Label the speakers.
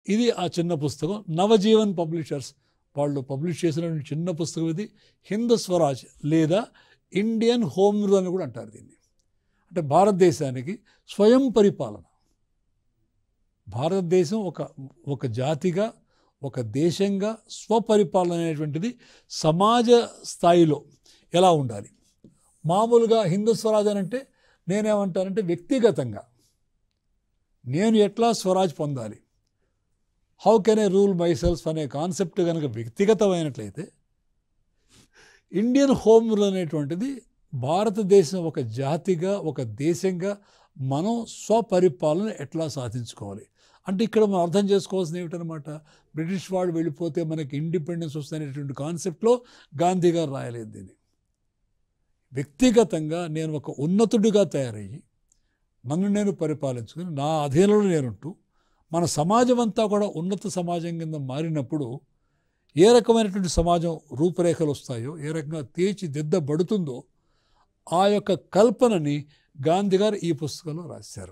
Speaker 1: ఇది ఆ చిన్న పుస్తకం. నవజీవన్ పబ్లిషర్స్ వాళ్ళు పబ్లిష్ చేసినటువంటి చిన్న పుస్తకం ఇది. హింద్ స్వరాజ్ లేదా ఇండియన్ హోమ్ రూల్ అని కూడా అంటారు దీన్ని. అంటే భారతదేశానికి స్వయం పరిపాలన, భారతదేశం ఒక జాతిగా, ఒక దేశంగా స్వపరిపాలన అనేటువంటిది సమాజ స్థాయిలో ఎలా ఉండాలి. మామూలుగా హిందూ స్వరాజ్ అని అంటే నేనేమంటానంటే వ్యక్తిగతంగా నేను ఎట్లా స్వరాజ్ పొందాలి, how can I rule my self అనే కాన్సెప్ట్ కనుక వ్యక్తిగతమైనట్లయితే, ఇండియన్ హోమ్ రూల్ అనేటువంటిది భారతదేశం ఒక జాతిగా, ఒక దేశంగా మనం స్వపరిపాలన ఎట్లా సాధించుకోవాలి. అంటే ఇక్కడ మనం అర్థం చేసుకోవాల్సింది ఏమిటనమాట, బ్రిటిష్ వాళ్ళు వెళ్ళిపోతే మనకి ఇండిపెండెన్స్ వస్తుందనేటువంటి కాన్సెప్ట్లో గాంధీ గారు రాయలేదు దీన్ని. వ్యక్తిగతంగా నేను ఒక ఉన్నతుడిగా తయారయ్యి నన్ను నేను పరిపాలించుకుని నా అధీనంలో నేనుంటూ మన సమాజం అంతా కూడా ఉన్నత సమాజం కింద మారినప్పుడు ఏ రకమైనటువంటి సమాజం రూపురేఖలు వస్తాయో, ఏ రకంగా తీర్చిదిద్దబడుతుందో ఆ యొక్క కల్పనని గాంధీ గారు ఈ పుస్తకంలో రాశారు.